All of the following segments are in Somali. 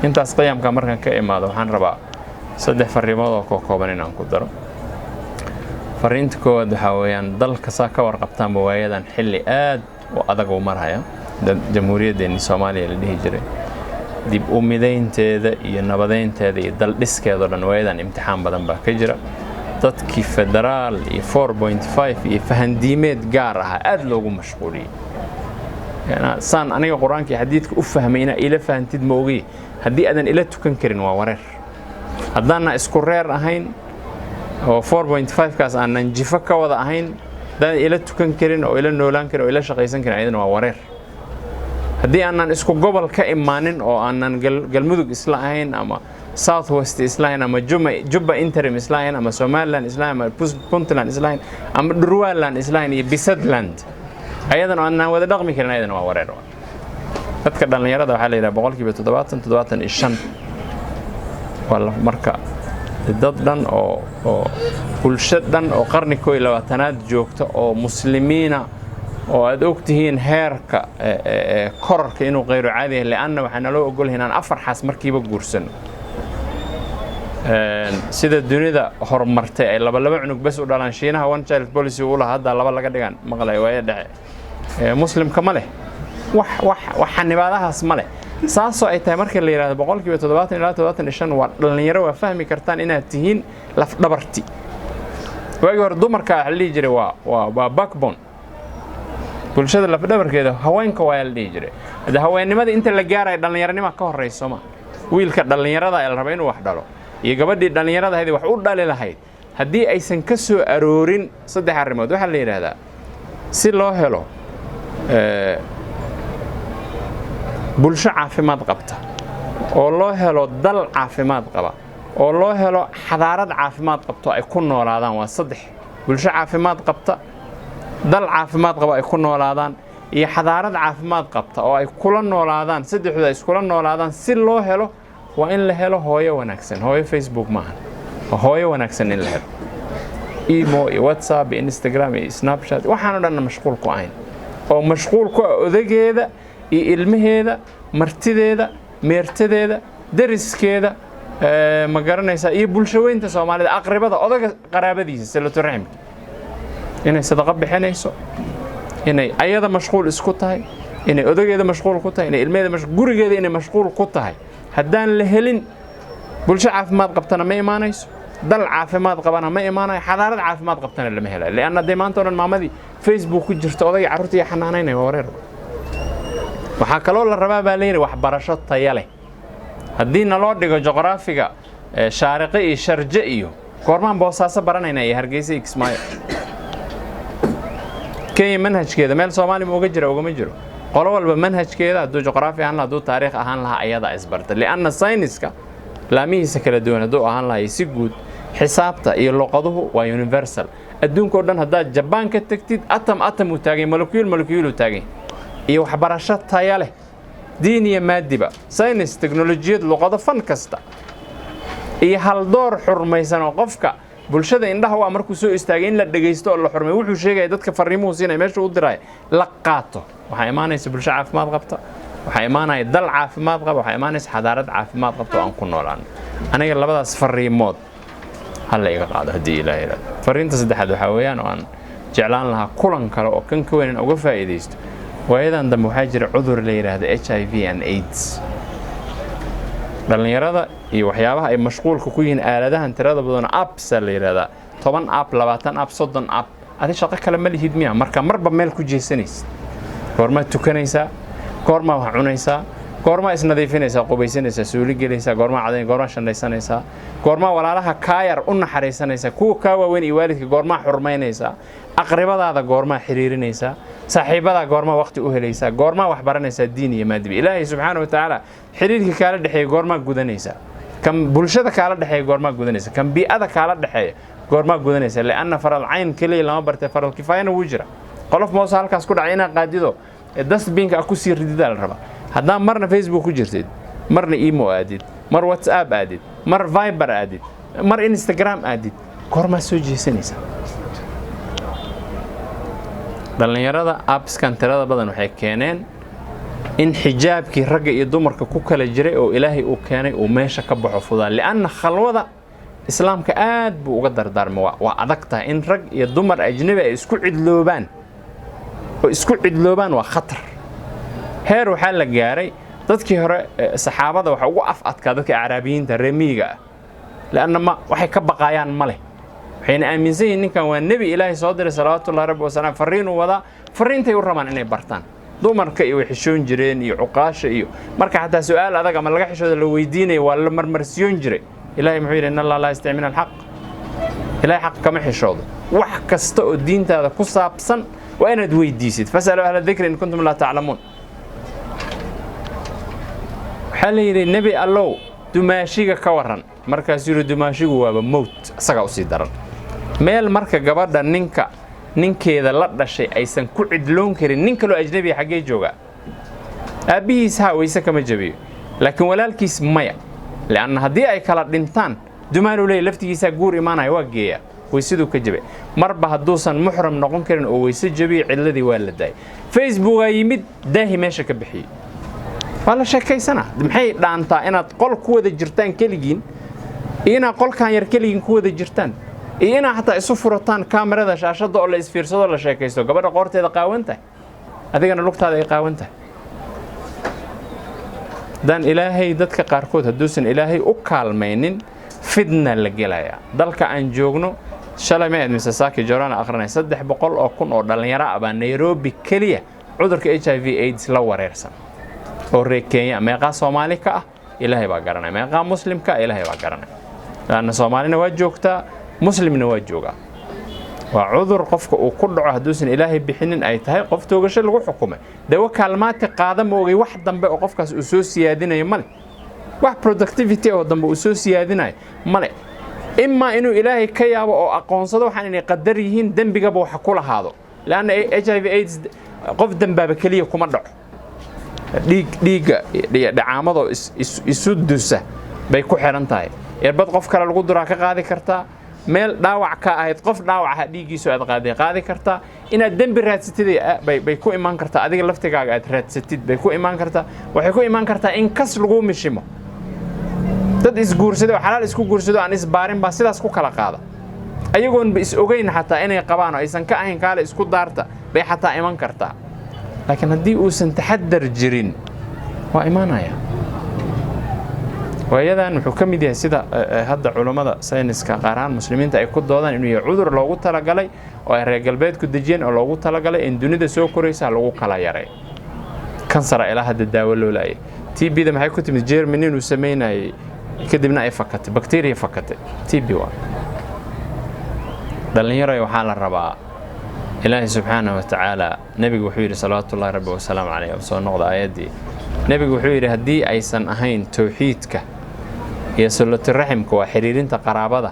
intaas qiyamka markaan ka imaado waxaan rabaa saddex fariimood oo ka kooban inaan ku daro. fariinta koowaad waxaa weeyaan dalka saa ka warqabtaan waayadan xilli aad u adag u maraya jamhuuriyaddeena Soomaaliya la dhihi jiray dib u midaynteeda iyo nabadeynteeda iyo dal dhiskeeda dhan waayadan imtixaan badan baa ka jira. dadkii federaal iyo 4.5 iyo fahandiimeed gaar ah aad loogu mashquuliyay. saan aniga quraanka iyo xadiidka u fahmayna ila fahantid moogi haddii aadan ila tukan karin waa wareer. haddaana isku reer ahayn oo 4.5 kaas aanan jifa ka wada ahayn dad ila tukan karin oo ila noolaan karin oo ila shaqaysan karin ayadana waa wareer. haddii aanan isku gobol ka imaanin oo aanan galmudug isla ahayn ama South West Island ama Juba interim Island ama Somaliland Island ama Puntland Island ama Durwaland Island iyo Bisadland ayadana aan wada dhaqmi karin ayadana waa wareer. dadka dhalinyarada waxa la yiraahdaa boqolkiiba 75 wala marka dad dhan oo bulshada dhan oo qarni 20aad joogta oo muslimiina oo aad ogtihiin heerka kororka inuu qeyr caadi ah laana waxaan loo ogol inaan afar xas markiiba guursan sida dunida horumartay ay laba cunug bas u dhalaan Shiinaha one child policy uu lahaa hadda laba laga dhigan maqlay way dhaxay muslimka ma leh wax xanibaadahaas ma leh saaso ay tahay markii la yiraahdo boqolkiiba 70 ilaa 75 waa dhalinyaro waa fahmi kartaan inaad tihiin laf dhabarti. waagi hore dumarka waxa la dhihi jiray waa backbone bulshada laf dhabarkeeda haweenka waa la dhihi jiray. hada haweenimada inta la gaaray dhalinyaranimo ka horeyso ma wiilka dhalinyarada ay la rabo inuu wax dhalo iyo gabadhii dhalinyarada ahayd wax u dhali lahayd haddii aysan ka soo aroorin saddex arrimood waxa la yiraahdaa si loo helo bulsho caafimaad qabta oo loo helo dal caafimaad qaba oo loo helo xadaarad caafimaad qabto ay ku noolaadaan waa saddex bulsho caafimaad qabta dal caafimaad qaba ay ku noolaadaan iyo xadaarad caafimaad qabta oo ay kula noolaadaan saddexdu ay iskula noolaadaan si loo helo waa in la helo hooyo wanaagsan hooyo Facebook maahan hooyo wanaagsan in la helo imo iyo WhatsApp iyo Instagram iyo Snapchat waxaan dhan mashquul ku ahayn oo mashquul ku odageeda iyo ilmaheeda martideeda meertadeeda dariskeeda ma garanaysa iyo bulshaweynta Soomaalida aqribada odaga qaraabadiisa salatu rahim inay sadaqa bixinayso inay ayada mashquul isku tahay inay odageeda mashquul ku tahay inay ilmaheeda gurigeeda inay mashquul ku tahay haddaan la helin bulsho caafimaad qabtana ma imaanayso dal caafimaad qabana ma imaanayo xadaarad caafimaad qabtana lama helayo leeyahay deemaanto dhan maamadii Facebook ku jirto odayga carruurta iyo xanaanaynay wareer. waxaa kaloo la rabaa baa leeyahay waxbarasho tayo leh haddii naloo dhigo juqraafiga shaariqi iyo sharje iyo goormaan boosaaso baranayna iyo Hargeysa iyo Kismaayo Kenya manhajkeeda meel Soomaali ma uga jira ugama jiro qolo walba manhajkeeda hadduu juqraafi ahaan hadduu taariikh ahaan lahaa ayada isbarta leanna sayniska laamihiisa kala duwan hadduu ahaan lahaa si guud xisaabta iyo luqaduhu waa universal adduunka oo dhan haddaad Japan ka tagtid atom uu taagay molecule uu taagay iyo waxbarasho tayo leh diin iyo maadiba saynis teknolojiyad luqado fan kasta iyo hal door xurmaysan oo qofka bulshada indhaha waa markuu soo istaagay in la dhageysto oo la xurmeeyo wuxuu sheegay dadka fariimuhu siinay meesha u diray la qaato waxa imaanaysa bulsho caafimaad qabta waxa imaanay dal caafimaad qaba waxa imaanaysa xadaarad caafimaad qabta aan ku noolaan aniga labadaas fariimood hal iga qaado hadii ilaahay raad fariinta saddexaad waxa weeyaan oo aan jeclaan lahaa kulan kale oo kan ka weyn uga faa'iideysto waayadan dambe waxaa jira cudur la yiraahdo HIV and AIDS dhalinyarada iyo waxyaabaha ay mashquulka ku yihiin aaladahan tirada badan apps la yiraahdaa 10 app 20 app 30 app adi shaqo kale ma lihid miya marka marba meel ku jeesanaysid goorma tukanaysaa goorma wax cunaysaa goorma isnadiifinaysaa qubaysanaysaa suuli gelaysaa goorma cadayn goorma shanaysanaysaa goorma walaalaha kaayar u naxariisanaysaa kuwa ka waaweyn iyo waalidka goorma xurmaynaysaa aqribadaada goorma xiriirinaysaa saaxiibada goorma waqti u helaysaa goorma wax baranaysaa diin iyo maadiba ilaahay subhanahu wa ta'ala xiriirka kala dhaxay goorma gudanaysaa kam bulshada kala dhaxay goorma gudanaysaa kam bi'ada kala dhaxay goorma gudanaysaa laana faral ayn kaliya lama bartay faral kifaayana wuu jira qolof moos halkaas ku dhacay inaa qaadido dustbinka ku sii ridida la raba haddaan marna Facebook ku jirtid marna imo aadid mar WhatsApp aadid mar Viber aadid mar Instagram aadid goorma soo jeesanaysaa dhalinyarada apps kan tirada badan waxay keeneen إن حجابك رجع يدمر كوكل جري أو إلهي أو كاني وماشى كبح فضال لأن خلوة إسلام كأد بوقدر دار موا وعدقتها إن رجع يدمر أجنبي إسكوع اللوبان وإسكوع اللوبان وخطر هيرو حال جاري dadkii hore saxaabada waxa ugu afadka dadka Carabiyiinta reemiga لأن ما waxay ka baqayaan male waxayna aaminsan yihiin ninkan waa nabi Ilaahay soo diray salawaatullaahi rabbi wa salaam fariin wada fariintay u rabaan inay bartaan dumarka iyo xishoon jireen iyo cuqaasha iyo marka hatta su'aal adag ama laga xishoodo la weydiinay waa la marmarsiyoon jiray Ilaahay muxuu yiri inna Allah la yasta'minu al-haq Ilaahay xaq kama xishoodo wax kasta oo diintaada ku saabsan waa inaad weydiisid fasalu ahla dhikri in kuntum la ta'lamuun حليل النبي الله دماشيغا كورن markaas yiri dumaashigu waaba moot asaga u sii daran meel marka gabadha ninkeeda la dhashay aysan ku cidloon karin nin kale ajnabi xagee jooga abiis ha waysa kama jabiyo laakiin walaalkiis maya laan hadii ay kala dhintaan dumaaru leey laftigiisa guur imaanay waa geeya waysidu ka jabe marba haduusan muhram noqon karin oo waysa jabi cidladii waa la daay Facebook ay yimid daahi meesha ka bixiyay wala sheekaysana maxay dhaantaa inaad qol ku wada jirtaan kaligiin ina qolkan yar kaligiin ku wada jirtaan ina hatta isu furataan kaamirada shaashada oo la isfiirsado la sheekaysto gabadha qoorteeda qaawanta adigana lugtaada ay qaawanta dan ilaahay dadka qaarkood haduusan ilaahay u kaalmaynin fidna la gelaya dalka aan joogno shalay ma admise saaki jorana akhrinay 300,000 oo dhalinyaro ah Nairobi kaliya cudurka HIV/AIDS la wareersan oo reekenya meeqa Soomaali ka ah ilaahay baa garanay meeqa muslim ka ilaahay baa garanay laana Soomaalina waa joogtaa muslimna waa jooga waa cudur qofka uu ku dhaco haduusan ilaahay bixinin ay tahay qof toogasho lagu xukumay dawo kaalmaadka qaada moogay wax dambe oo qofkaas uu soo siyaadinayo male wax productivity oo dambe uu soo siyaadinayo male imma inuu ilaahay ka yaabo oo aqoonsado waxaan inay qadar yihiin dambigaba wax ku lahaado laana HIV/AIDS qof dambaaba kaliya kuma dhaco dhiiga dhacaamado isu dusa bay ku xiran tahay irbad qof kale lagu duraa ka qaadi kartaa meel dhaawac ka ahayd qof dhaawac dhiigiisu aad qaadi kartaa inaad dambi raadsatid bay ku iman kartaa adiga laftigaaga aad raadsatid bay ku iman kartaa waxay ku iman kartaa in kas lagu mishimo dad isguursado xalaal isku guursado aan isbaarin ba sidaas ku kala qaada ayagoon is ogeyn xataa inay qabaan oo aysan ka ahayn kaale isku daarta bay xataa iman kartaa لكن هدي أوسن تحدر جرين وإيمانيا ويذا نحكم دي سيدا هذا علماء ساينس كقران مسلمين تأكد دودا إنه يعذر لو قلت لقلي أو الرجال بيت كدجين أو لو قلت لقلي إن دنيا سو كوريسا لو كلا يري كانسر إلى هذا الدواء ولا أي تي بي ده ما هيكون تمجير منين وسمينا كدبنا أي فكت بكتيريا فكت تي بي وان دلنيرة يوحنا الرباع إلهي سبحانه وتعالى نبي وحيري صلوات الله ربي وسلام عليه وصلى نقض آياتي نبي وحيري هدي أيسان أهين توحيدك هي سلة الرحمك وحريرين تقرابة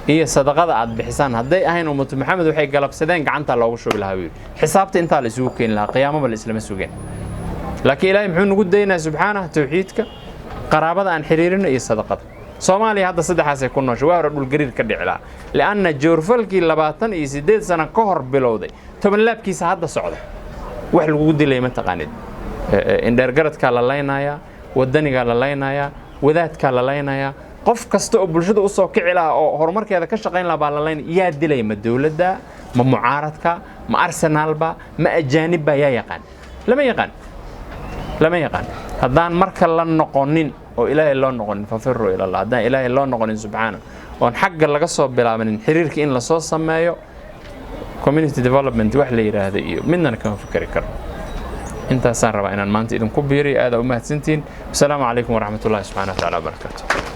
هي صدقة عد بحسان هدي أهين ومت محمد وحي قلب سدين قعنت الله وشو بالهاوير حسابت انت لسوكين لا قيامة بالإسلام سوكين لكن إلهي محمد نقول دينا سبحانه توحيدك قرابة عن حريرين هي صدقة Soomaaliya hadda saddexaas ay ku noosho waa hore dhul gariir ka dhicilaa laana joorfalkii 28 sano ka hor bilowday toban laabkiisa hadda socda wax lagu dilay ma taqaanid indheergaradka la leenaya wadaniga la leenaya wadaadka la leenaya qof kasta oo bulshada u soo kicilaa oo horumarkeeda ka shaqeyn la baa la leen yaa dilay ma dawladda ma mucaaradka ma arsenalba ma ajaanibba yaa yaqaan lama yaqaan haddaan marka la noqonin oo ilaahay loo noqonin fafirru ila Allah haddaan ilaahay loo noqonin subhanahu oon xagga laga soo bilaabanin xiriirka in la soo sameeyo community development wax la yiraahdo iyo midna kama fikri karo intaasaan rabaa inaan maanta idinku biiriyo aad u mahadsantiin assalaamu calaykum waraxmatullaahi subhanahu wa ta'ala barakatuh